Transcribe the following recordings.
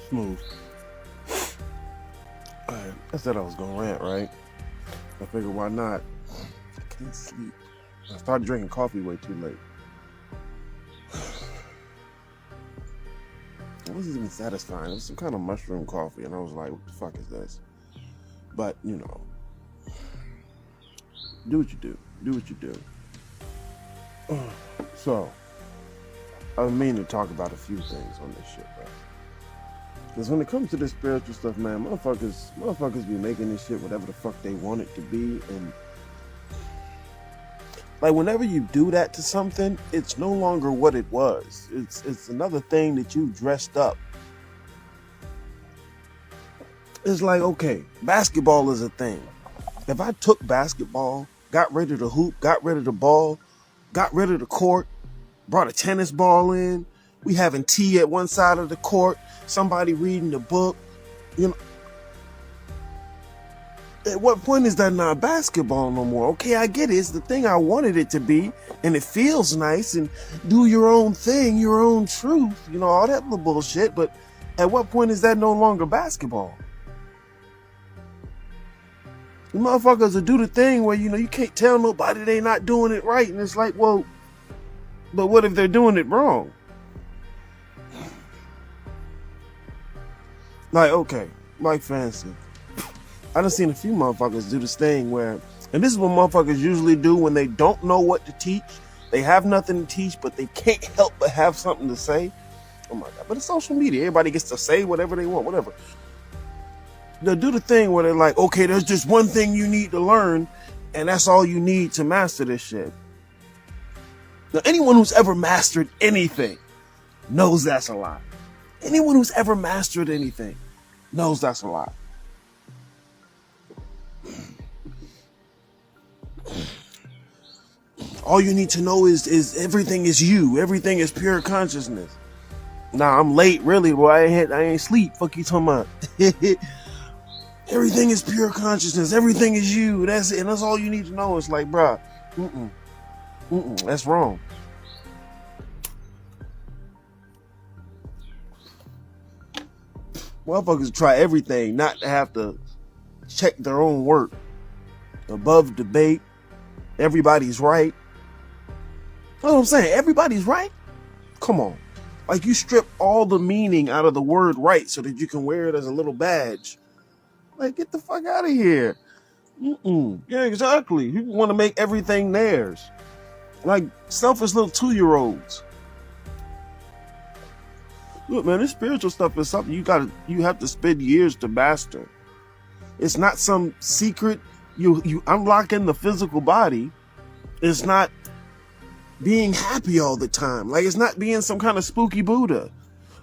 Smooth. Alright, I said I was gonna rant, right? I figured why not? I can't sleep. I started drinking coffee way too late. It wasn't even satisfying. It was some kind of mushroom coffee, and I was like, what the fuck is this? But, you know, do what you do. Do what you do. So, I mean to talk about a few things on this shit, bro. Because when it comes to this spiritual stuff, man, motherfuckers be making this shit whatever the fuck they want it to be. And, like, whenever you do that to something, it's no longer what it was. It's another thing that you dressed up. It's like, okay, basketball is a thing. If I took basketball, got rid of the hoop, got rid of the ball, got rid of the court, brought a tennis ball in, we having tea at one side of the court, somebody reading the book, you know. At what point is that not basketball no more? Okay, I get it. It's the thing I wanted it to be, and it feels nice, and do your own thing, your own truth, you know, all that little bullshit. But at what point is that no longer basketball? The motherfuckers will do the thing where, you know, you can't tell nobody they not doing it right, and it's like, well, but what if they're doing it wrong? Like, okay, like for instance, I done seen a few motherfuckers do this thing where, and this is what motherfuckers usually do when they don't know what to teach. They have nothing to teach, but they can't help but have something to say. Oh my God, but it's social media. Everybody gets to say whatever they want, whatever. They'll do the thing where they're like, okay, there's just one thing you need to learn, and that's all you need to master this shit. Now, anyone who's ever mastered anything knows that's a lie. Anyone who's ever mastered anything knows that's a lie. All you need to know is everything is you. Everything is pure consciousness. Nah, I'm late, really, boy. I ain't sleep. Fuck you talking about. Everything is pure consciousness. Everything is you. That's it. And that's all you need to know. It's like, bruh, that's wrong. Motherfuckers try everything not to have to check their own work. Above debate. Everybody's right. You know what I'm saying? Everybody's right? Come on. Like, you strip all the meaning out of the word right so that you can wear it as a little badge. Like, get the fuck out of here. Yeah, exactly. You want to make everything theirs. Like selfish little 2-year-olds. Look, man, this spiritual stuff is something you have to spend years to master. It's not some secret. You unlock in the physical body. It's not being happy all the time. Like, it's not being some kind of spooky Buddha.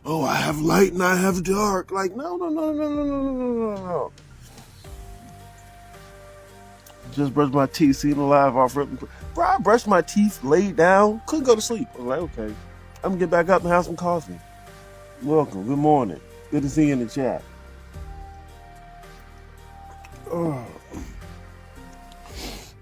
Oh, I have light and I have dark. Like, no. Just brushed my teeth, seen the live off. Bro, I brushed my teeth, laid down, couldn't go to sleep. I'm like, okay, I'm gonna get back up and have some coffee. Welcome, good morning. Good to see you in the chat. Oh.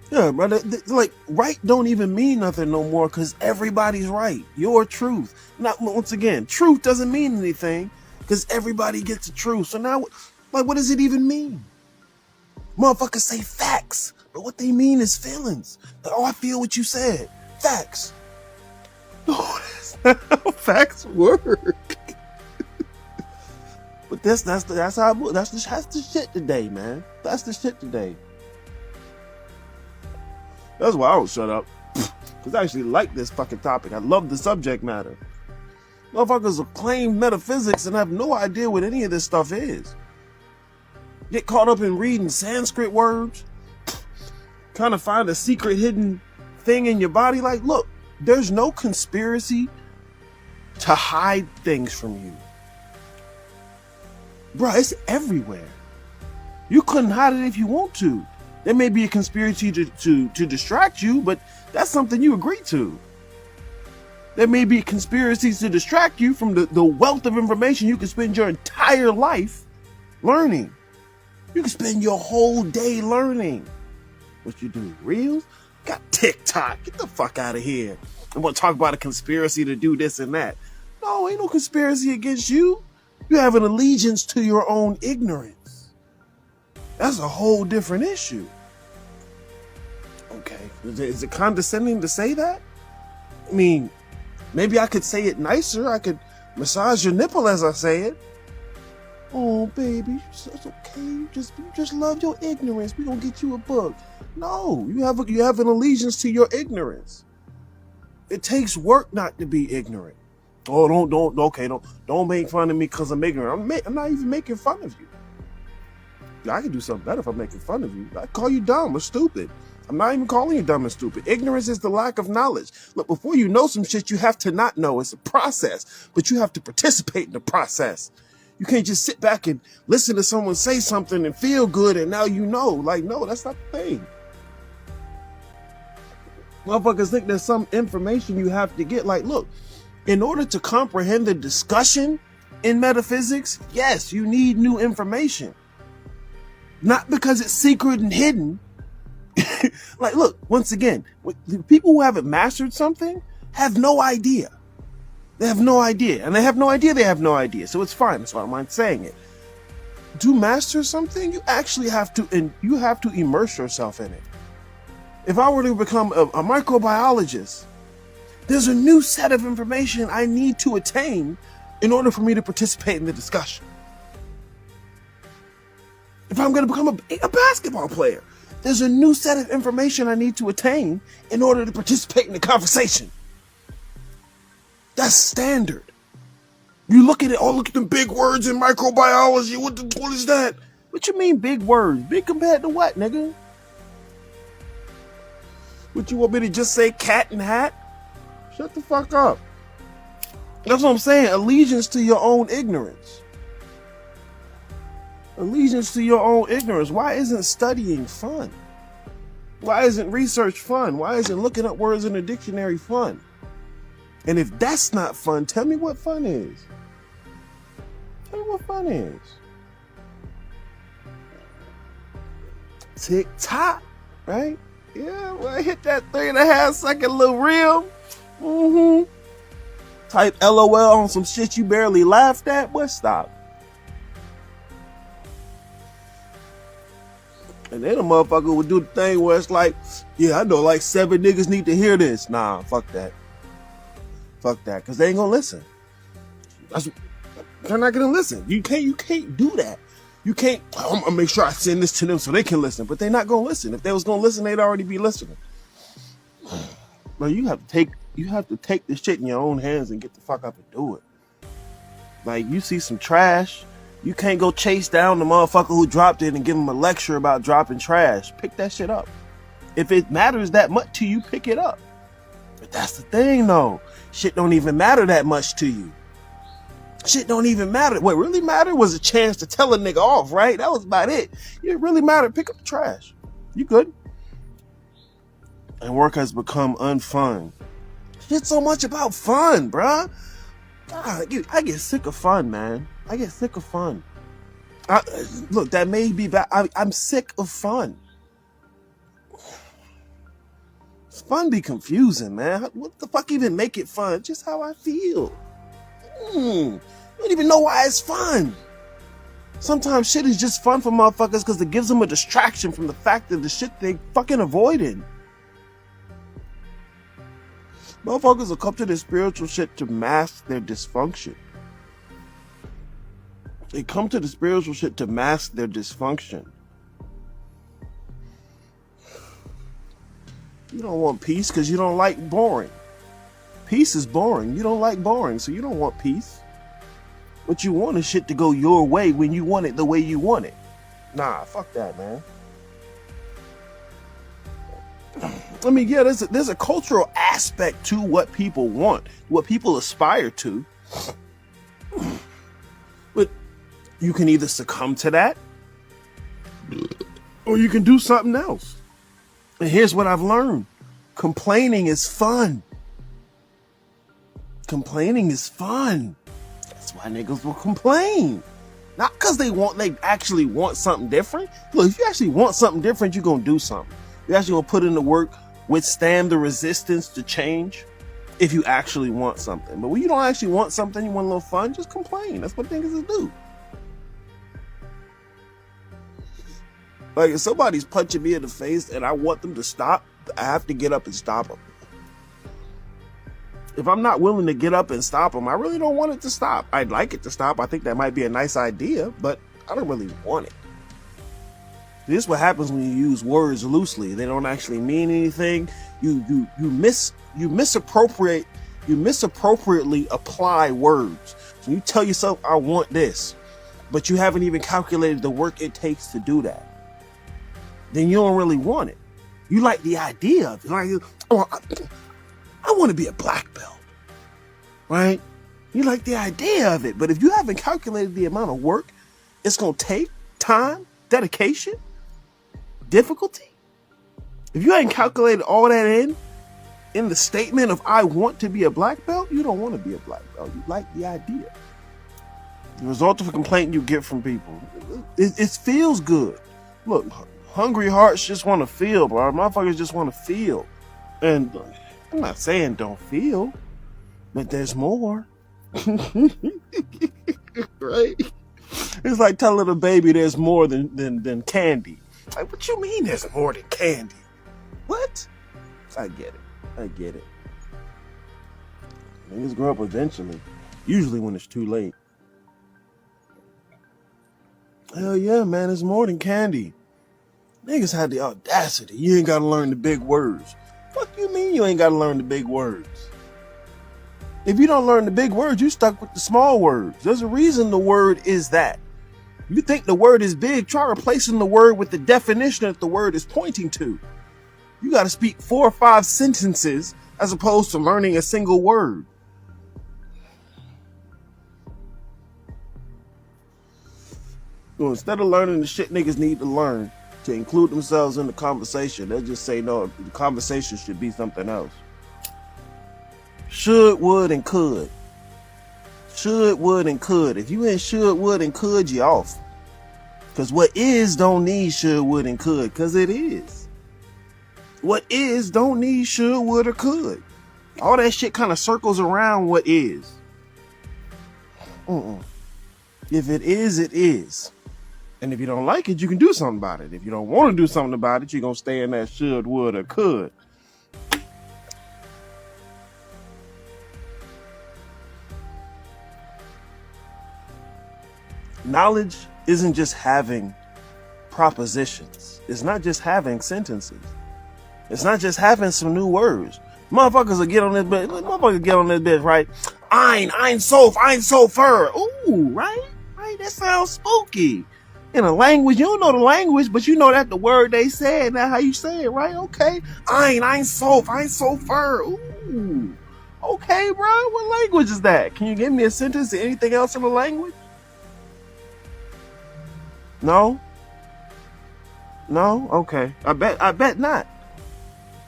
Yeah, brother, like, right don't even mean nothing no more because everybody's right. Your truth. Not, once again, truth doesn't mean anything because everybody gets the truth. So now, like, what does it even mean? Motherfuckers say facts, but what they mean is feelings. Like, oh, I feel what you said. Facts. No, that's not how facts work. But that's the shit today, man. That's the shit today. That's why I don't shut up. Because I actually like this fucking topic. I love the subject matter. Motherfuckers will claim metaphysics and have no idea what any of this stuff is. Get caught up in reading Sanskrit words. Trying to find a secret hidden thing in your body. Like, look, there's no conspiracy to hide things from you. Bruh, it's everywhere. You couldn't hide it if you want to. There may be a conspiracy to distract you, but that's something you agree to. There may be conspiracies to distract you from the wealth of information you can spend your entire life learning. You can spend your whole day learning. What you do? Reels? Got TikTok. Get the fuck out of here. I'm going to talk about a conspiracy to do this and that. No, ain't no conspiracy against you. You have an allegiance to your own ignorance. That's a whole different issue. Okay, is it condescending to say that? I mean, maybe I could say it nicer. I could massage your nipple as I say it. Oh, baby, it's okay. You just love your ignorance. We gonna get you a book. No, you have an allegiance to your ignorance. It takes work not to be ignorant. Oh, don't make fun of me because I'm ignorant. I'm not even making fun of you. I can do something better if I'm making fun of you. I call you dumb or stupid. I'm not even calling you dumb and stupid. Ignorance is the lack of knowledge. Look, before you know some shit, you have to not know. It's a process, but you have to participate in the process. You can't just sit back and listen to someone say something and feel good and now you know. Like, no, that's not the thing. Motherfuckers think there's some information you have to get. Like, look, in order to comprehend the discussion in metaphysics, yes, you need new information. Not because it's secret and hidden. Like, look, once again, the people who haven't mastered something have no idea. They have no idea. And they have no idea they have no idea. So it's fine. That's why I don't mind saying it. To master something, you actually have to immerse yourself in it. If I were to become a microbiologist, there's a new set of information I need to attain in order for me to participate in the discussion. If I'm going to become a basketball player, there's a new set of information I need to attain in order to participate in the conversation. That's standard. You look at it, look at the big words in microbiology. What is that? What you mean big words? Big compared to what, nigga? What, you want me to just say cat and hat? Shut the fuck up. That's what I'm saying. Allegiance to your own ignorance. Allegiance to your own ignorance. Why isn't studying fun? Why isn't research fun? Why isn't looking up words in a dictionary fun? And if that's not fun, tell me what fun is. Tell me what fun is. TikTok, right? Yeah, well, I hit that 3.5 second little reel. Type LOL on some shit you barely laughed at. But stop. And then a motherfucker would do the thing where it's like, yeah, I know like 7 niggas need to hear this. Nah, fuck that. Fuck that, because they ain't gonna listen. They're not gonna listen. You can't do that. You can't, I'm gonna make sure I send this to them so they can listen, but they're not gonna listen. If they was gonna listen, they'd already be listening. But you have to take this shit in your own hands and get the fuck up and do it. Like, you see some trash, you can't go chase down the motherfucker who dropped it and give him a lecture about dropping trash. Pick that shit up. If it matters that much to you, pick it up. But that's the thing though. Shit don't even matter that much to you. Shit don't even matter. What really mattered was a chance to tell a nigga off, right? That was about it. It really mattered. Pick up the trash. You good? And work has become unfun. Shit's so much about fun, bruh. God, I get sick of fun, man. I get sick of fun. Look, that may be bad. I'm sick of fun. Fun be confusing, man. What the fuck even make it fun? Just how I feel. You don't even know why it's fun. Sometimes shit is just fun for motherfuckers because it gives them a distraction from the fact of the shit they fucking avoiding. Motherfuckers will come to this spiritual shit to mask their dysfunction. They come to the spiritual shit to mask their dysfunction. You don't want peace because you don't like boring. Peace is boring. You don't like boring, so you don't want peace. What you want is shit to go your way when you want it the way you want it. Nah, fuck that, man. I mean, yeah, there's a cultural aspect to what people want, what people aspire to. But you can either succumb to that, or you can do something else. And here's what I've learned. Complaining is fun. Complaining is fun. That's why niggas will complain. Not because they actually want something different. Look, if you actually want something different, you're going to do something. You actually going to put in the work, withstand the resistance to change. if you actually want something. But when you don't actually want something, you want a little fun, just complain. That's what niggas do. Like, if somebody's punching me in the face and I want them to stop, I have to get up and stop them. If I'm not willing to get up and stop them, I really don't want it to stop. I'd like it to stop. I think that might be a nice idea, but I don't really want it. This is what happens when you use words loosely. They don't actually mean anything. You misappropriately apply words. So you tell yourself, I want this, but you haven't even calculated the work it takes to do that. Then you don't really want it. You like the idea of it. Like, oh, I want to be a black belt, right? You like the idea of it, but if you haven't calculated the amount of work it's going to take, time, dedication, difficulty, if you ain't calculated all that in the statement of I want to be a black belt, you don't want to be a black belt. You like the idea. The result of a complaint you get from people, it feels good. Look, hungry hearts just want to feel, bro. Motherfuckers just want to feel. And I'm not saying don't feel, but there's more. Right? It's like telling a baby there's more than candy. Like, what you mean there's more than candy? What? I get it. Niggas grow up eventually. Usually when it's too late. Hell yeah, man, it's more than candy. Niggas had the audacity. You ain't gotta learn the big words. Fuck you mean you ain't gotta learn the big words? If you don't learn the big words, you stuck with the small words. There's a reason the word is that. You think the word is big, try replacing the word with the definition that the word is pointing to. You gotta speak 4 or 5 sentences as opposed to learning a single word. So instead of learning the shit niggas need to learn to include themselves in the conversation, they'll just say, no, the conversation should be something else. Should, would, and could. Should, would, and could. If you ain't should, would, and could, you off. Because what is don't need should, would, and could. Because it is. What is don't need should, would, or could. All that shit kind of circles around what is. If it is, it is. And if you don't like it, you can do something about it. If you don't want to do something about it, you're going to stay in that should, would, or could. Knowledge isn't just having propositions. It's not just having sentences. It's not just having some new words. Motherfuckers will get on this bitch, right? Ein so fur. Ooh, right? Right? That sounds spooky. In a language, you don't know the language, but you know that the word they said, that's how you say it, right? Okay. Ein so fur. Ooh. Okay, bro. What language is that? Can you give me a sentence to anything else in the language? No? Okay. I bet not.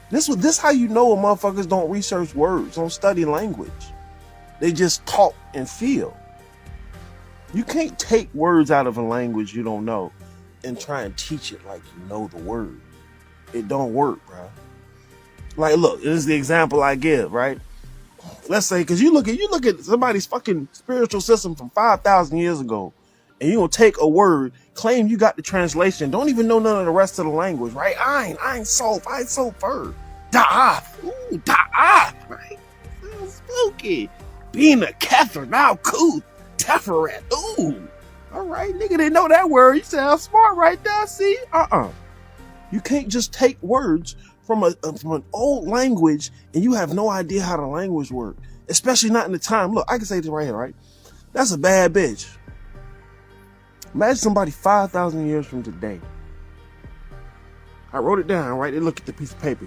This how you know when motherfuckers don't research words, don't study language. They just talk and feel. You can't take words out of a language you don't know and try and teach it like you know the word. It don't work, bro. Like, look, this is the example I give, right? Let's say, because you look at somebody's fucking spiritual system from 5,000 years ago, and you gonna take a word, claim you got the translation, don't even know none of the rest of the language, right? Ein so fur. Da'af. Ooh, da'af, right? Sounds spooky. Being a kefir, now cool. Teferet. Ooh. All right, nigga didn't know that word. You sound smart right there, see? You can't just take words from an old language and you have no idea how the language works. Especially not in the time. Look, I can say this right here, right? That's a bad bitch. Imagine somebody 5,000 years from today. I wrote it down, right? They look at the piece of paper.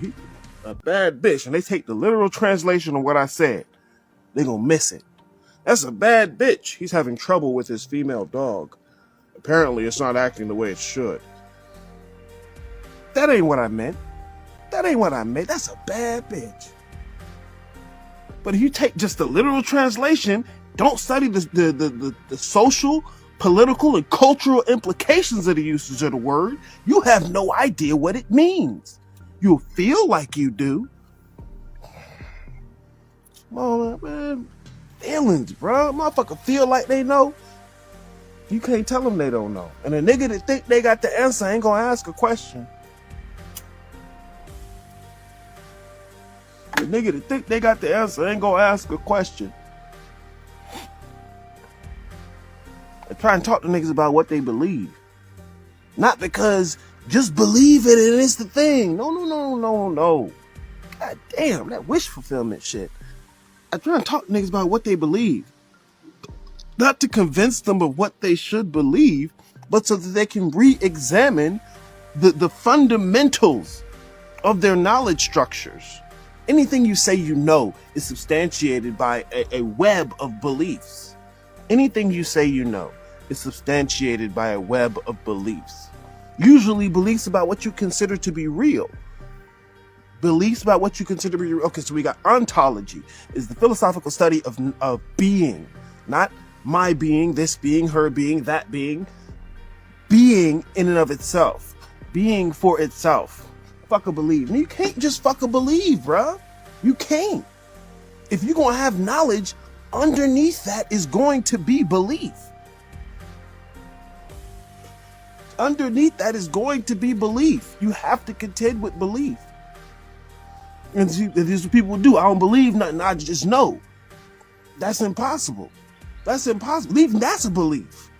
A bad bitch. And they take the literal translation of what I said. They're going to miss it. That's a bad bitch. He's having trouble with his female dog. Apparently, it's not acting the way it should. That ain't what I meant. That's a bad bitch. But if you take just the literal translation, don't study the social, political, and cultural implications of the usage of the word, you have no idea what it means. You'll feel like you do. Come on, man. Feelings, bro. Motherfucker feel like they know. You can't tell them they don't know. And a nigga that think they got the answer ain't gonna ask a question. The nigga that think they got the answer ain't gonna ask a question. I try and talk to niggas about what they believe. Not because just believe it and it's the thing. No. God damn, that wish fulfillment shit. I try and talk to niggas about what they believe. Not to convince them of what they should believe, but so that they can re-examine the fundamentals of their knowledge structures. Anything you say you know is substantiated by a web of beliefs. Anything you say you know is substantiated by a web of beliefs. Usually beliefs about what you consider to be real. Beliefs about what you consider to be real. Okay, so we got ontology, is the philosophical study of being, not my being, this being, her being, that being. Being in and of itself. Being for itself. Fuck a believe. You can't just fuck a believe, bruh. You can't. If you're going to have knowledge, underneath that is going to be belief. Underneath that is going to be belief. You have to contend with belief. And see, this is what people do. I don't believe nothing. I just know. That's impossible. That's impossible. Even that's a belief.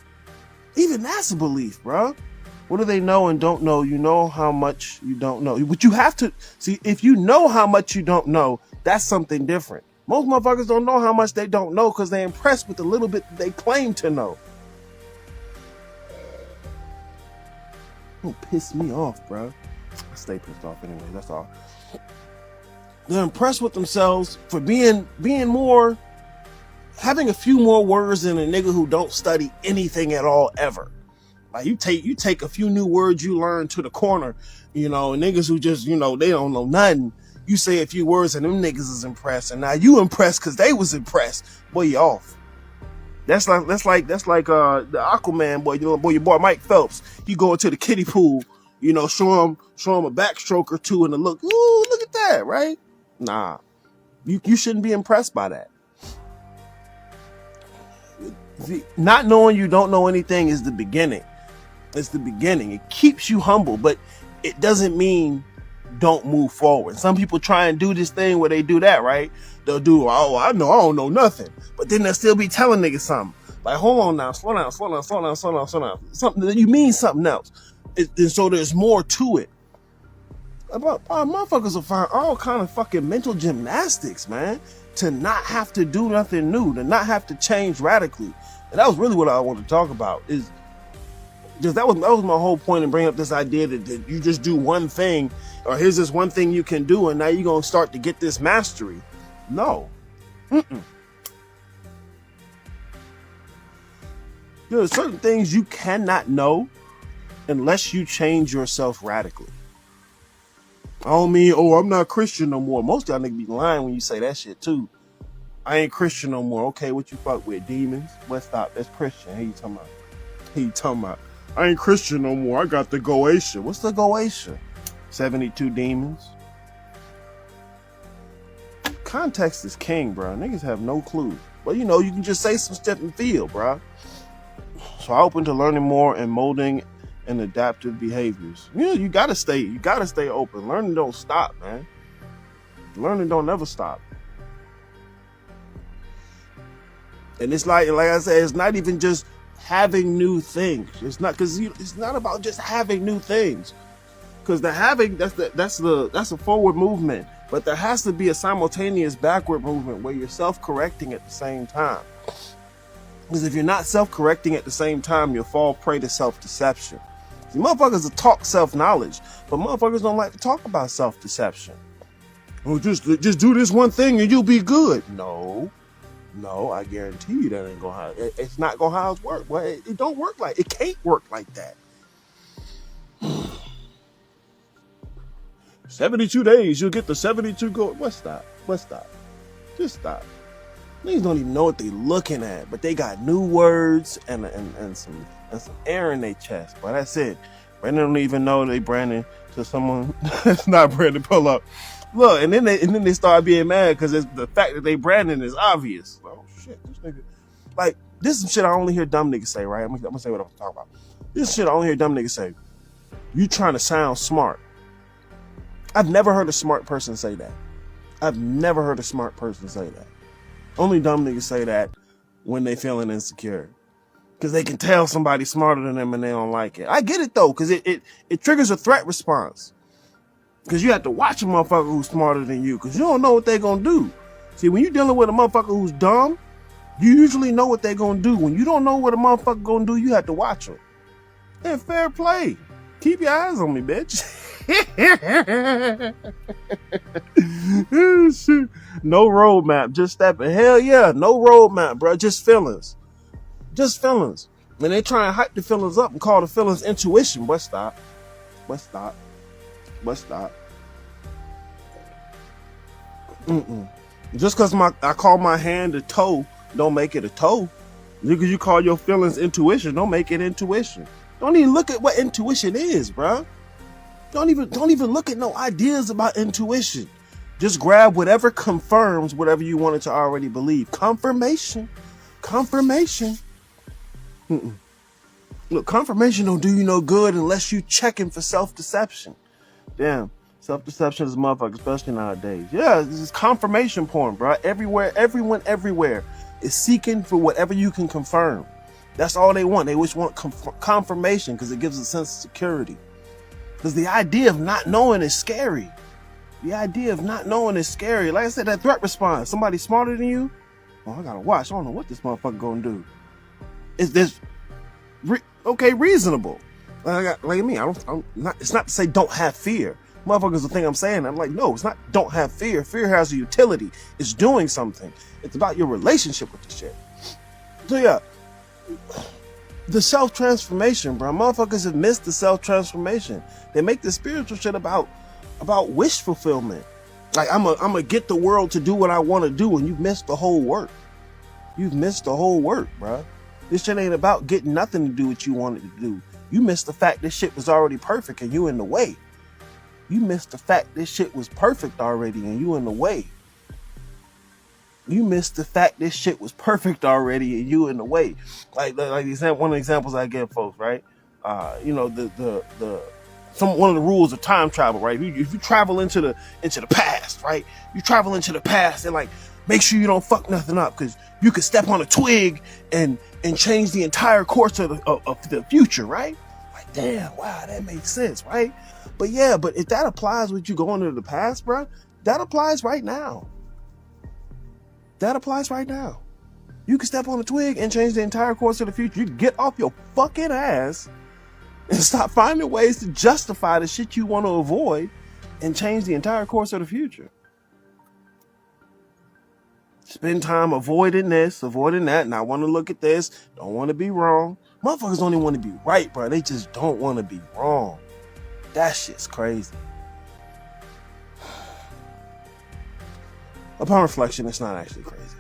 Even that's a belief, bro. What do they know and don't know? You know how much you don't know. But you have to see, if you know how much you don't know, that's something different. Most motherfuckers don't know how much they don't know because they're impressed with the little bit that they claim to know. Don't piss me off, bro. I stay pissed off anyway. That's all. They're impressed with themselves for being more, having a few more words than a nigga who don't study anything at all ever. Like you take a few new words you learn to the corner, and niggas who just, they don't know nothing. You say a few words and them niggas is impressed, and now you impressed because they was impressed. Boy, you off. That's like the Aquaman boy, your boy Mike Phelps. He go into the kiddie pool, show him a backstroke or two and a look. Ooh, look at that, right? Nah, you shouldn't be impressed by that. See, not knowing you don't know anything is the beginning. It's the beginning. It keeps you humble, but it doesn't mean don't move forward. Some people try and do this thing where they do that, right? They'll do, oh, I don't know nothing. But then they'll still be telling niggas something. Like, hold on now, slow down. Something that you mean something else. And so there's more to it. Motherfuckers will find all kind of fucking mental gymnastics, man, to not have to do nothing new, to not have to change radically. And that was really what I wanted to talk about. Is just that was my whole point in bringing up this idea that you just do one thing, or here's this one thing you can do, and now you're gonna start to get this mastery. No. There are certain things you cannot know unless you change yourself radically. I don't mean, I'm not Christian no more. Most of y'all niggas be lying when you say that shit too. I ain't Christian no more. Okay, what you fuck with? Demons? Let's stop. That's Christian. Hey, you talking about? I ain't Christian no more. I got the Goetia. What's the Goetia? 72 demons. Context is king, bro. Niggas have no clue. But you can just say some stuff and feel, bro. So I open to learning more and molding and adaptive behaviors. You gotta stay open. Learning don't stop, man. Learning don't never stop. And it's like I said, it's not even just having new things. It's not it's not about just having new things. Because the having, that's a forward movement. But there has to be a simultaneous backward movement where you're self-correcting at the same time. Because if you're not self-correcting at the same time, you'll fall prey to self-deception. See, motherfuckers will talk self-knowledge, but motherfuckers don't like to talk about self-deception. Oh, just do this one thing and you'll be good. No, I guarantee you that ain't gonna how it's not gonna how it work. Well, it don't work like it can't work like that. 72 days, you'll get the 72 gold. What stop? Just stop. Niggas don't even know what they looking at, but they got new words and some air in their chest. But that's it. And they don't even know they branding to someone that's not branded. Pull up, look, and then they start being mad because the fact that they branding is obvious. Oh shit, this nigga, like this is some shit I only hear dumb niggas say. Right, I'm gonna say what I'm talking about. This shit I only hear dumb niggas say. You trying to sound smart. I've never heard a smart person say that. I've never heard a smart person say that. Only dumb niggas say that when they feeling insecure. Because they can tell somebody's smarter than them and they don't like it. I get it though, because it triggers a threat response. Because you have to watch a motherfucker who's smarter than you, because you don't know what they're going to do. See, when you're dealing with a motherfucker who's dumb, you usually know what they're going to do. When you don't know what a motherfucker going to do, you have to watch them. And fair play. Keep your eyes on me, bitch. Shit. No roadmap, just stepping. Hell yeah, no roadmap, bro. Just feelings. Just feelings. And they try and hype the feelings up and call the feelings intuition. But stop. Just because I call my hand a toe, don't make it a toe. Because you call your feelings intuition, don't make it intuition. Don't even look at what intuition is, bro. Don't even look at no ideas about intuition. Just grab whatever confirms whatever you wanted to already believe. Confirmation. Look, confirmation don't do you no good unless you checking for self-deception. Damn, self-deception is a motherfucker, especially nowadays. Yeah, this is confirmation porn, bro. Everywhere, everyone everywhere is seeking for whatever you can confirm. That's all they want. They just want confirmation because it gives a sense of security. Because the idea of not knowing is scary. Like I said, that threat response. Somebody smarter than you? Oh, I gotta watch. I don't know what this motherfucker gonna do. Is this reasonable? Like me, it's not to say don't have fear. Motherfuckers will think I'm saying that. I'm like, no, it's not don't have fear. Fear has a utility. It's doing something. It's about your relationship with the shit. So yeah, the self-transformation, bro. Motherfuckers have missed the self-transformation. They make the spiritual shit about wish fulfillment. Like I'm gonna get the world to do what I want to do, and you've missed the whole work. Bro. This shit ain't about getting nothing to do what you wanted to do. You missed the fact this shit was already perfect and you in the way. You missed the fact this shit was perfect already and you in the way. Like one of the examples I give folks, right? One of the rules of time travel, right? If you travel into the past, right? You travel into the past and like make sure you don't fuck nothing up, because you could step on a twig and change the entire course of the future, right? Like, damn, wow, that makes sense, right? But if that applies with you going into the past, bro, that applies right now. You can step on a twig and change the entire course of the future. You can get off your fucking ass and stop finding ways to justify the shit you want to avoid and change the entire course of the future. Spend time avoiding this, avoiding that, and I want to look at this, don't want to be wrong. Motherfuckers don't even want to be right, bro. They just don't want to be wrong. That shit's crazy. Upon reflection, it's not actually crazy.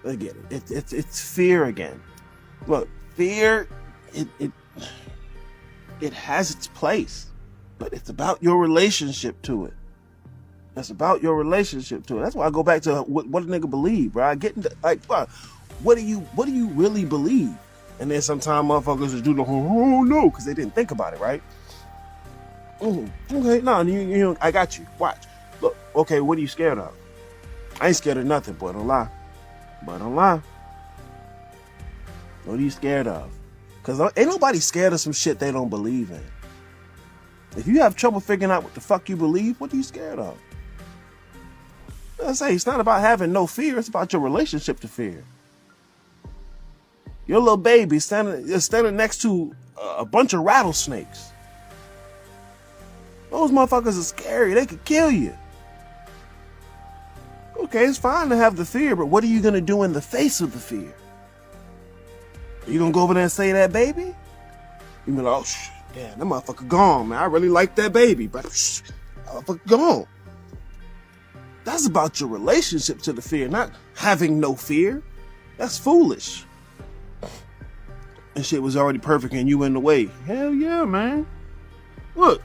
Again, it's fear again. Look, fear, it has its place, but it's about your relationship to it. That's why I go back to what a nigga believe, bro. I get into like, bro, what do you really believe? And then sometimes motherfuckers just do the oh no, because they didn't think about it, right? Okay, no, you I got you. Watch. Look, okay, what are you scared of? I ain't scared of nothing, boy. Don't lie. What are you scared of? Because ain't nobody scared of some shit they don't believe in. If you have trouble figuring out what the fuck you believe, what are you scared of? I say it's not about having no fear. It's about your relationship to fear. Your little baby standing next to a bunch of rattlesnakes. Those motherfuckers are scary. They could kill you. Okay, it's fine to have the fear, but what are you going to do in the face of the fear? Are you going to go over there and say that baby? You be like, oh, damn, that motherfucker gone, man. I really like that baby, but that motherfucker gone. That's about your relationship to the fear, not having no fear. That's foolish. And shit was already perfect and you in the way. Hell yeah, man. Look,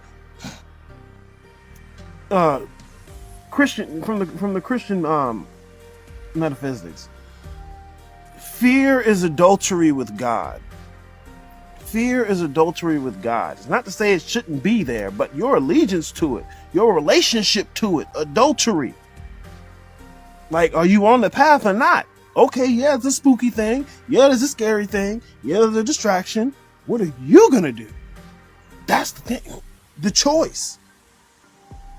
Christian from the Christian metaphysics. Fear is adultery with God. Fear is adultery with God. It's not to say it shouldn't be there, but your allegiance to it, your relationship to it, adultery. Like, are you on the path or not? Okay, yeah, it's a spooky thing. Yeah, there's a scary thing. Yeah, there's a distraction. What are you gonna do? That's the thing, the choice.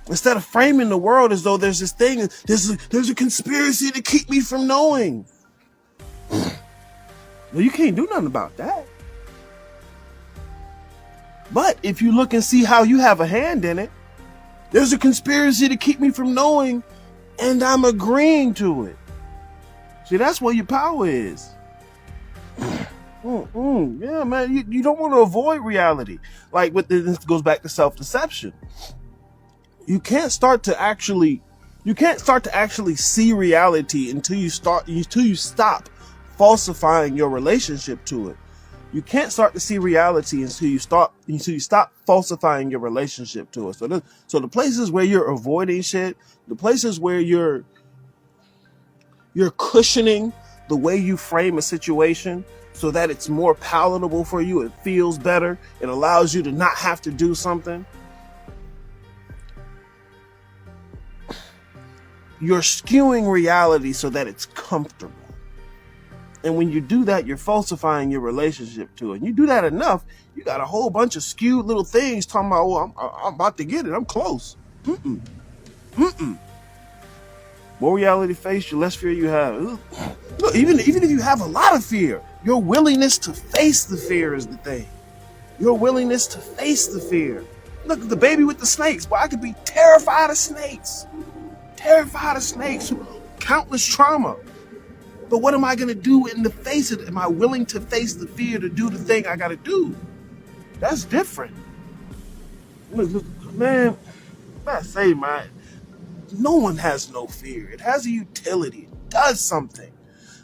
Instead of framing the world as though there's this thing, there's a conspiracy to keep me from knowing. Well, you can't do nothing about that. But if you look and see how you have a hand in it, there's a conspiracy to keep me from knowing, and I'm agreeing to it. See, that's where your power is. Yeah, man, you don't want to avoid reality. Like, this goes back to self-deception. You can't start to actually see reality until you stop falsifying your relationship to it. You can't start to see reality until you stop falsifying your relationship to it. So the places where you're avoiding shit, the places where you're cushioning the way you frame a situation so that it's more palatable for you, it feels better, it allows you to not have to do something. You're skewing reality so that it's comfortable. And when you do that, you're falsifying your relationship to it. And you do that enough, you got a whole bunch of skewed little things talking about, well, I'm about to get it. I'm close. More reality face, the less fear you have. Look, even if you have a lot of fear, your willingness to face the fear is the thing. Your willingness to face the fear. Look at the baby with the snakes. Boy, I could be terrified of snakes. Terrified of snakes. Countless trauma. But what am I going to do in the face of it? Am I willing to face the fear to do the thing I got to do? That's different. Look, man, I say, man, no one has no fear. It has a utility. It does something.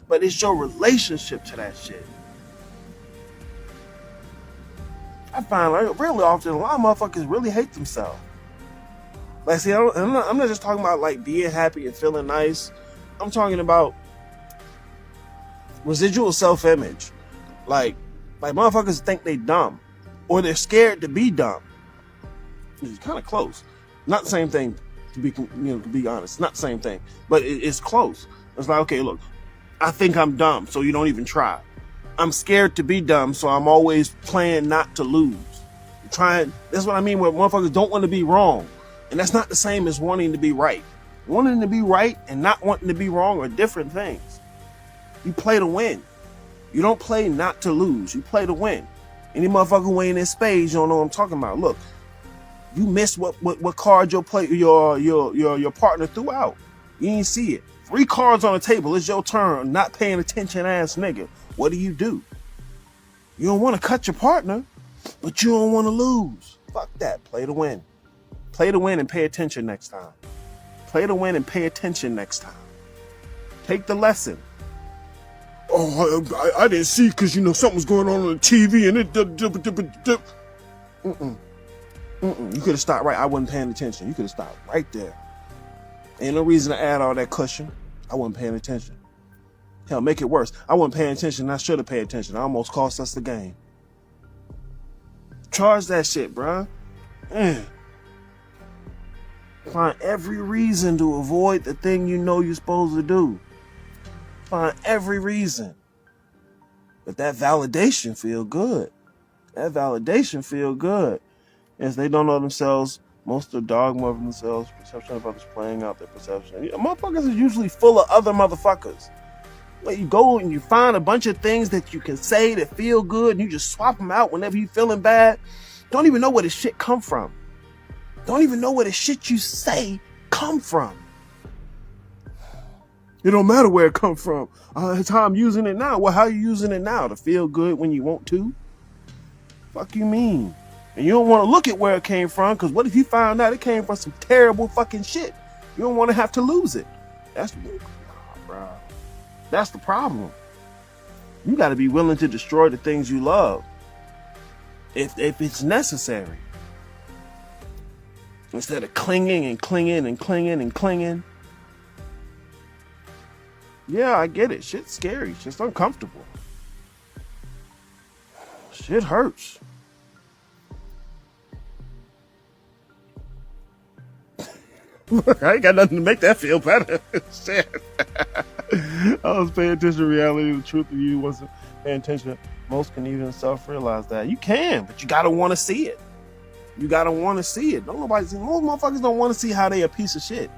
But it's your relationship to that shit. I find, like, really often, a lot of motherfuckers really hate themselves. Like, see, I'm not just talking about, like, being happy and feeling nice. I'm talking about residual self-image. Like motherfuckers think they dumb, or they're scared to be dumb. It's kind of close. Not the same thing, to be honest. Not the same thing, but it's close. It's like, okay, look, I think I'm dumb, so you don't even try. I'm scared to be dumb, so I'm always playing not to lose. That's what I mean where motherfuckers don't want to be wrong. And that's not the same as wanting to be right. Wanting to be right and not wanting to be wrong are different things. You play to win. You don't play not to lose. You play to win. Any motherfucker who ain't in spades, you don't know what I'm talking about. Look, you missed what card your partner threw out. You didn't see it. 3 cards on the table. It's your turn. Not paying attention ass nigga. What do? You don't want to cut your partner, but you don't want to lose. Fuck that. Play to win. Play to win and pay attention next time. Play to win and pay attention next time. Take the lesson. Oh, I didn't see because, something was going on the TV and it... You could have stopped right. I wasn't paying attention. You could have stopped right there. Ain't no reason to add all that cushion. I wasn't paying attention. Hell, make it worse. I wasn't paying attention. I should have paid attention. I almost cost us the game. Charge that shit, bruh. Man. Find every reason to avoid the thing you know you're supposed to do. Find every reason. But that validation feel good. That validation feel good. As they don't know themselves, most are dogma of themselves, perception of others playing out their perception. Motherfuckers is usually full of other motherfuckers. Like, you go and you find a bunch of things that you can say that feel good, and you just swap them out whenever you feeling bad. Don't even know where this shit come from. Don't even know where the shit you say come from. It don't matter where it come from. It's how I'm using it now. Well, how you using it now? To feel good when you want to? Fuck you mean? And you don't want to look at where it came from, because what if you found out it came from some terrible fucking shit? You don't want to have to lose it. That's the problem. You got to be willing to destroy the things you love if it's necessary. Instead of clinging and clinging and clinging and clinging. Yeah, I get it. Shit's scary. Shit's uncomfortable. Shit hurts. I ain't got nothing to make that feel better. Shit. I was paying attention to reality. The truth of you wasn't paying attention. Most can even self-realize that. You can, but you gotta want to see it. You gotta want to see it. Most motherfuckers don't want to see how they a piece of shit.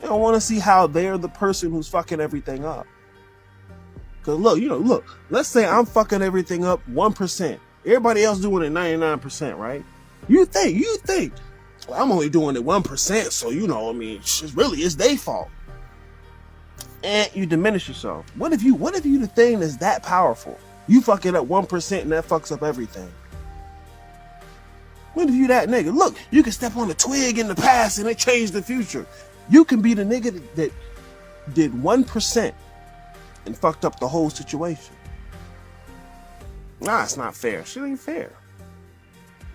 They don't want to see how they're the person who's fucking everything up. Cause look, let's say I'm fucking everything up 1%. Everybody else doing it 99%, right? You think, well, I'm only doing it 1%, so it's their fault. And you diminish yourself. What if you the thing that's that powerful? You fuck it up 1% and that fucks up everything. What if you that nigga? Look, you can step on a twig in the past and it changed the future. You can be the nigga that did 1% and fucked up the whole situation. Nah, it's not fair. Shit ain't fair.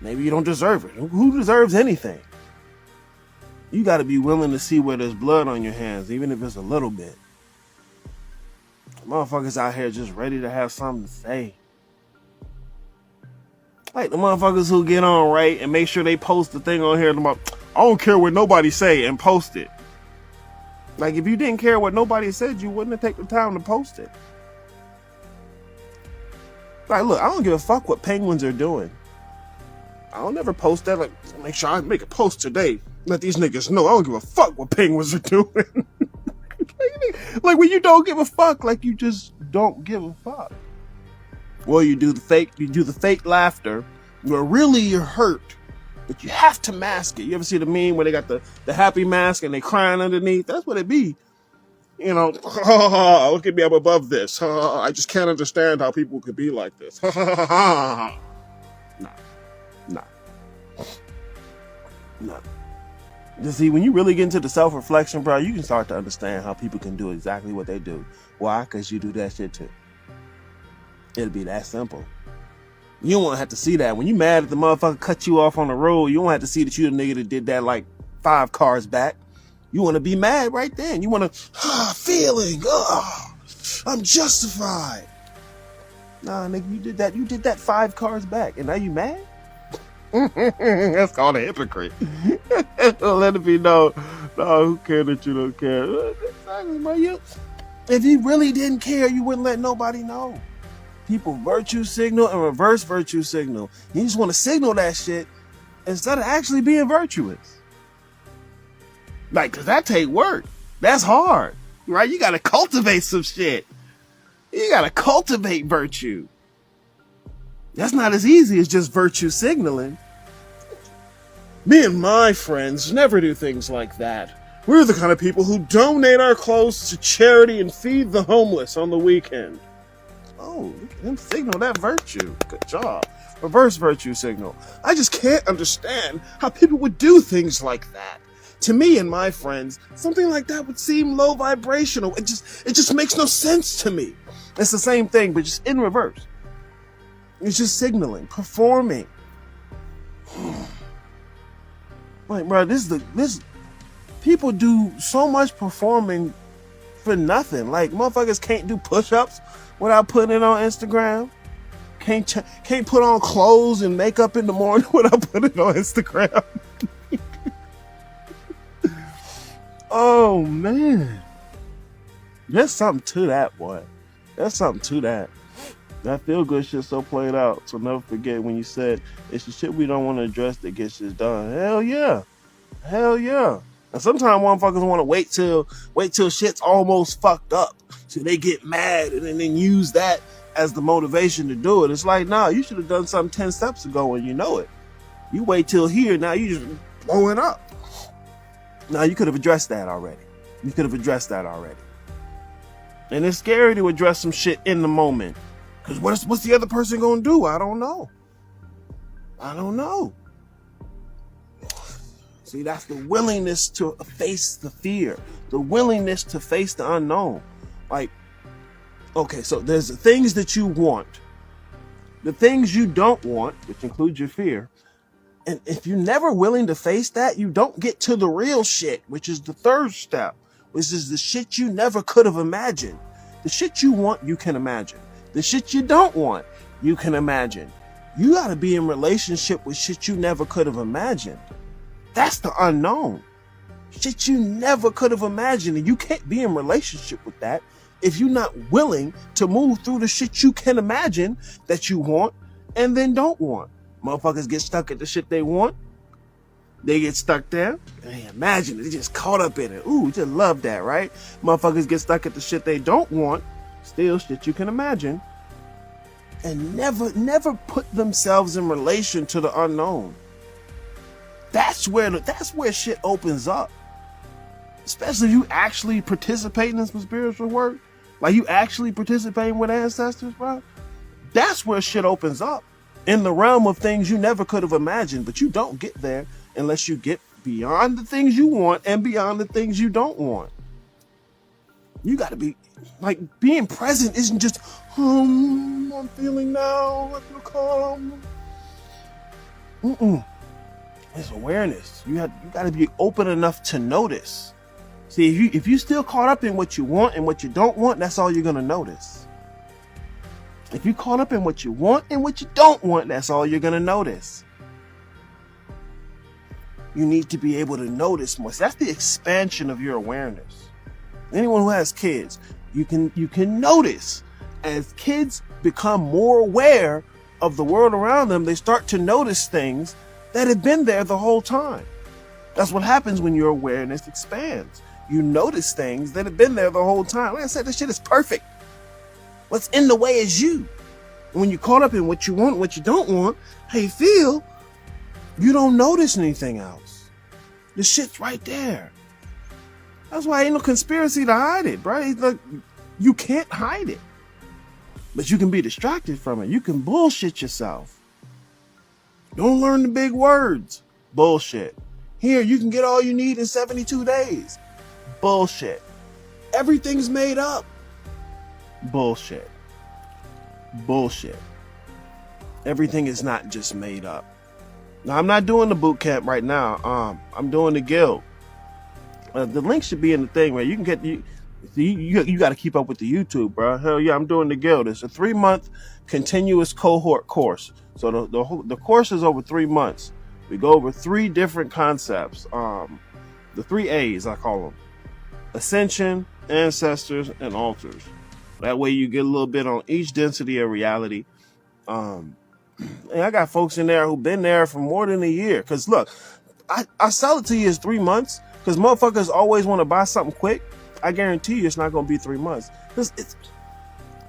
Maybe you don't deserve it. Who deserves anything? You got to be willing to see where there's blood on your hands, even if it's a little bit. Motherfuckers out here just ready to have something to say. Like the motherfuckers who get on, right, and make sure they post the thing on here. I don't care what nobody say, and post it. Like, if you didn't care what nobody said, you wouldn't have taken the time to post it. Like, look, I don't give a fuck what penguins are doing. I'll never post that. Like, make sure I make a post today. Let these niggas know I don't give a fuck what penguins are doing. Like, when you don't give a fuck, like, you just don't give a fuck. Well, you do the fake laughter where really you're hurt, but you have to mask it. You ever see the meme where they got the happy mask and they crying underneath? That's what it be. Look at me, I'm above this. I just can't understand how people could be like this. Nah. You see, when you really get into the self-reflection, bro, you can start to understand how people can do exactly what they do. Why? Because you do that shit too. It'll be that simple. You don't want to have to see that. When you mad at the motherfucker cut you off on the road, you don't have to see that you the nigga that did that like 5 cars back. You want to be mad right then. You want to, feeling, I'm justified. Nah, nigga, you did that 5 cars back, and now you mad? That's called a hypocrite. Let it be known. No, who cares that you don't care? Exactly, bro. If you really didn't care, you wouldn't let nobody know. People virtue signal and reverse virtue signal. You just want to signal that shit instead of actually being virtuous. Like, cause that take work. That's hard, right? You gotta cultivate some shit. You gotta cultivate virtue. That's not as easy as just virtue signaling. Me and my friends never do things like that. We're the kind of people who donate our clothes to charity and feed the homeless on the weekend. Oh, look at him signal that virtue. Good job. Reverse virtue signal. I just can't understand how people would do things like that. To me and my friends, something like that would seem low vibrational. It just makes no sense to me. It's the same thing, but just in reverse. It's just signaling, performing. Like, bro, this people do so much performing for nothing. Like, motherfuckers can't do push-ups without putting it on Instagram. Can't put on clothes and makeup in the morning without putting it on Instagram. Oh man, there's something to that, boy. There's something to that. That feel good shit so played out. So never forget when you said it's the shit we don't want to address that gets shit done. Hell yeah. And sometimes motherfuckers want to wait till shit's almost fucked up, so they get mad and then use that as the motivation to do it. It's like, nah, you should have done something 10 steps ago and you know it. You wait till here, now you just blowing up. Now you could have addressed that already. And it's scary to address some shit in the moment. Because what's the other person gonna do? I don't know. See, that's the willingness to face the fear. The willingness to face the unknown. Like, okay, so there's the things that you want. The things you don't want, which includes your fear, And if you're never willing to face that, you don't get to the real shit, which is the third step, which is the shit you never could have imagined. The shit you want, you can imagine. The shit you don't want, you can imagine. You got to be in relationship with shit you never could have imagined. That's the unknown. Shit you never could have imagined. And you can't be in relationship with that if you're not willing to move through the shit you can imagine that you want and then don't want. Motherfuckers get stuck at the shit they want. They get stuck there. Hey, imagine it. They just caught up in it. Ooh, just love that, right? Motherfuckers get stuck at the shit they don't want. Still shit you can imagine. And never put themselves in relation to the unknown. That's where shit opens up. Especially if you actually participating in some spiritual work. Like you actually participating with ancestors, bro. That's where shit opens up. In the realm of things you never could have imagined. But you don't get there unless you get beyond the things you want and beyond the things you don't want. You got to be, like, being present isn't just, I'm feeling now, I feel calm. It's awareness. You got to be open enough to notice. See, if you still caught up in what you want and what you don't want, that's all you're going to notice. If you caught up in what you want and what you don't want, that's all you're going to notice. You need to be able to notice more. So that's the expansion of your awareness. Anyone who has kids, you can notice as kids become more aware of the world around them, they start to notice things that have been there the whole time. That's what happens when your awareness expands. You notice things that have been there the whole time. Like I said, this shit is perfect. What's in the way is you. And when you're caught up in what you want, what you don't want, how you feel, you don't notice anything else. The shit's right there. That's why ain't no conspiracy to hide it, bro. Like, you can't hide it. But you can be distracted from it. You can bullshit yourself. Don't learn the big words. Bullshit. Here, you can get all you need in 72 days. Bullshit. Everything's made up. Bullshit. Bullshit. Everything is not just made up. Now, I'm not doing the boot camp right now. I'm doing the guild. The link should be in the thing, man. You can get you got to keep up with the YouTube, bro. Hell yeah, I'm doing the guild. It's a 3-month continuous cohort course. So the course is over 3 months. We go over 3 different concepts. The 3 A's, I call them: ascension, ancestors, and altars. That way you get a little bit on each density of reality. And I got folks in there who've been there for more than a year. Cause look, I sell it to you as 3 months. Cause motherfuckers always want to buy something quick. I guarantee you it's not going to be 3 months. Cause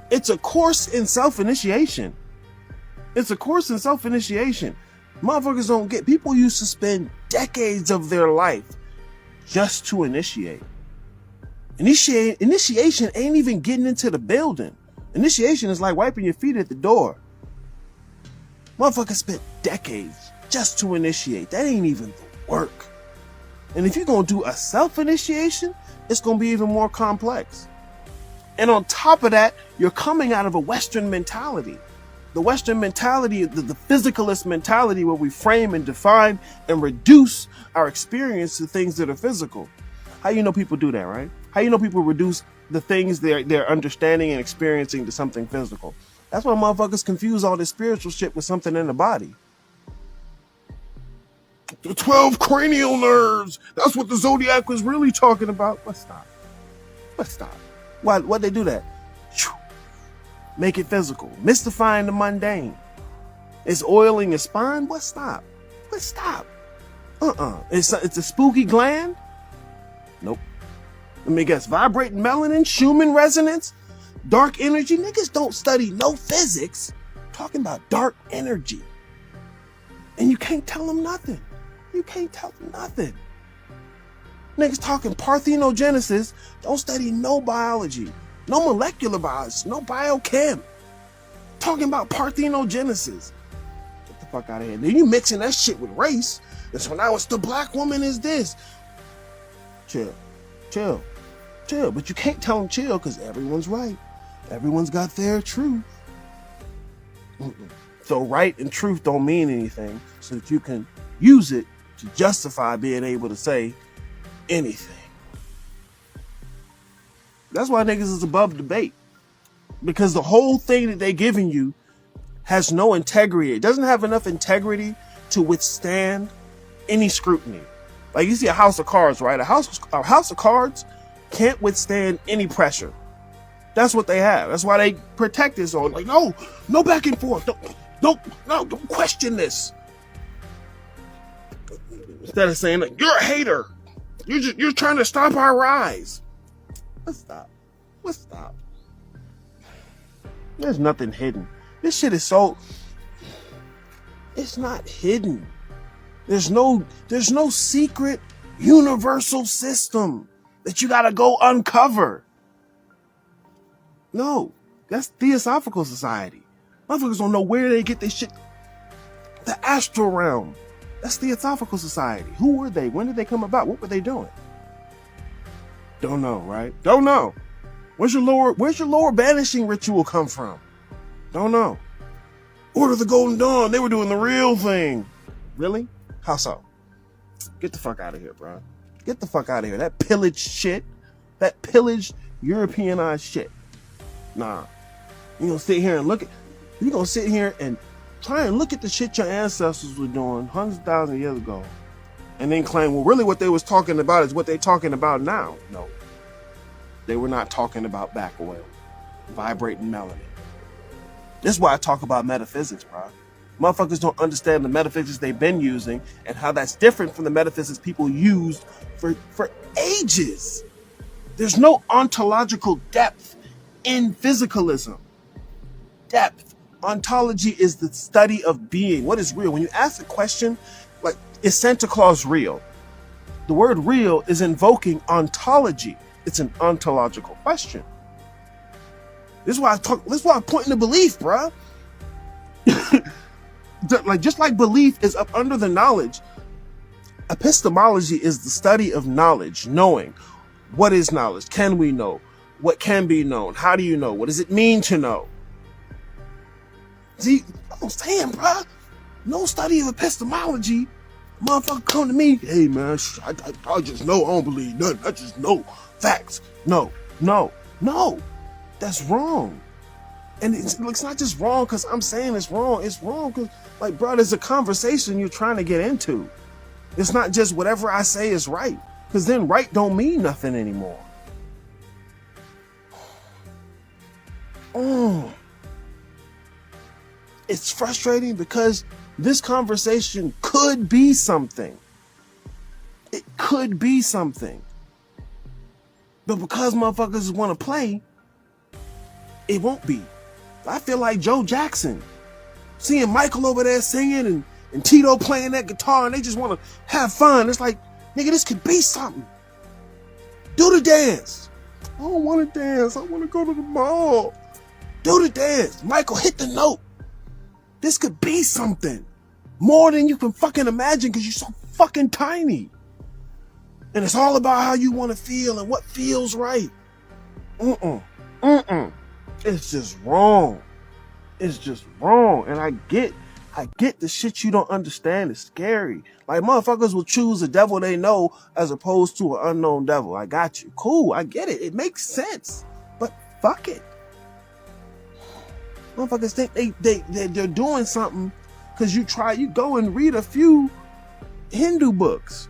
it's a course in self-initiation. It's a course in self-initiation. Motherfuckers don't get, people used to spend decades of their life just to initiate. Initiation ain't even getting into the building. Initiation is like wiping your feet at the door. Motherfuckers spent decades just to initiate. That ain't even the work. And if you're going to do a self-initiation, it's going to be even more complex. And on top of that, you're coming out of a Western mentality. The Western mentality, the physicalist mentality, where we frame and define and reduce our experience to things that are physical. How you know people do that, right? How you know people reduce the things they're understanding and experiencing to something physical? That's why motherfuckers confuse all this spiritual shit with something in the body. The 12 cranial nerves. That's what the Zodiac was really talking about. Let's stop. Why'd they do that? Make it physical. Mystifying the mundane. It's oiling your spine. Stop. It's a spooky gland? Nope. Let me guess. Vibrating melanin, Schumann resonance, dark energy. Niggas don't study no physics. Talking about dark energy. And you can't tell them nothing. Niggas talking parthenogenesis, don't study no biology, no molecular biology, no biochem. Talking about parthenogenesis. Get the fuck out of here. Then you mixing that shit with race. And so now it's the black woman is this. Chill. But you can't tell them chill because everyone's right. Everyone's got their truth. So right and truth don't mean anything so that you can use it to justify being able to say anything. That's why niggas is above debate. Because the whole thing that they giving you has no integrity. It doesn't have enough integrity to withstand any scrutiny. Like you see a house of cards, right? A house of cards can't withstand any pressure. That's what they have. That's why they protect this on. Like, no back and forth. Don't question this. Instead of saying, like, you're a hater. You're trying to stop our rise. Let's stop. There's nothing hidden. This shit is so... It's not hidden. There's no secret universal system that you gotta go uncover. No, that's Theosophical Society. Motherfuckers don't know where they get this shit. The astral realm. That's Theosophical Society. Who were they? When did they come about? What were they doing? Don't know, right? Don't know. Where's your lower banishing ritual come from? Don't know. Order of the Golden Dawn. They were doing the real thing. Really? How so? Get the fuck out of here, bro. Get the fuck out of here. That pillaged shit. That pillaged Europeanized shit. Nah. You're gonna sit here and try and look at the shit your ancestors were doing hundreds of thousands of years ago. And then claim, well, really what they was talking about is what they talking about now. No. They were not talking about back oil. Vibrating melanin. This is why I talk about metaphysics, bro. Motherfuckers don't understand the metaphysics they've been using and how that's different from the metaphysics people used for ages. There's no ontological depth in physicalism. Depth. Ontology is the study of being. What is real? When you ask a question, like, is Santa Claus real? The word real is invoking ontology. It's an ontological question. This is why I'm pointing to belief, bruh. Like, just like belief is up under the knowledge, epistemology is the study of knowledge, knowing. What is knowledge? Can we know? What can be known? How do you know? What does it mean to know? See, I'm saying, bruh, no study of epistemology. Motherfucker come to me, hey man, I just know, I don't believe nothing. I just know facts. No. That's wrong. And it's not just wrong because I'm saying it's wrong. It's wrong because, like, bro, there's a conversation you're trying to get into. It's not just whatever I say is right, because then right don't mean nothing anymore. It's frustrating because this conversation could be something. It could be something. But because motherfuckers want to play, it won't be. I feel like Joe Jackson. Seeing Michael over there singing and Tito playing that guitar and they just want to have fun. It's like, nigga, this could be something. Do the dance. I don't want to dance. I want to go to the mall. Do the dance. Michael, hit the note. This could be something. More than you can fucking imagine because you're so fucking tiny. And it's all about how you want to feel and what feels right. It's just wrong. It's just wrong. And I get the shit you don't understand is scary. Like, motherfuckers will choose a devil they know as opposed to an unknown devil. I got you. Cool. I get it. It makes sense. But fuck it. Motherfuckers think they're doing something because you go and read a few Hindu books.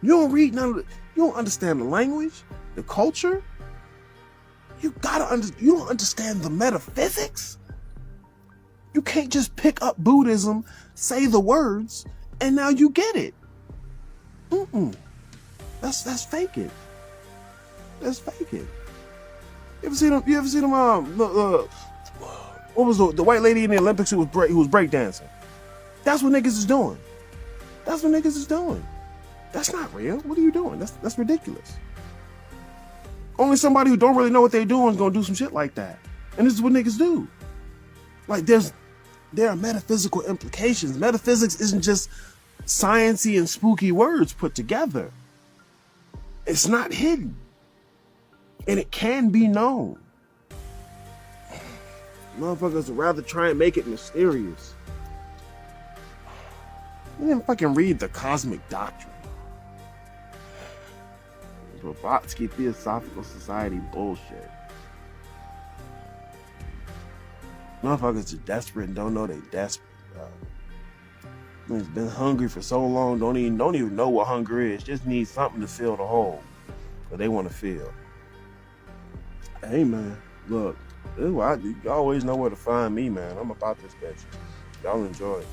You don't read none of it. You don't understand the language, the culture. You don't understand the metaphysics. You can't just pick up Buddhism, say the words, and now you get it. That's fake it. That's fake it. You ever seen them? What was the white lady in the Olympics who was breakdancing? That's what niggas is doing. That's what niggas is doing. That's not real. What are you doing? That's ridiculous. Only somebody who don't really know what they're doing is gonna do some shit like that. And this is what niggas do. Like, there are metaphysical implications. Metaphysics isn't just sciencey and spooky words put together. It's not hidden. And it can be known. Motherfuckers would rather try and make it mysterious. You didn't fucking read the Cosmic Doctrine. Blavatsky Theosophical Society bullshit. Motherfuckers are desperate and don't know they desperate. It's been hungry for so long, don't even know what hunger is. Just need something to fill the hole that they want to fill. Hey man, look, you always know where to find me, man. I'm about this bitch. Y'all enjoy it.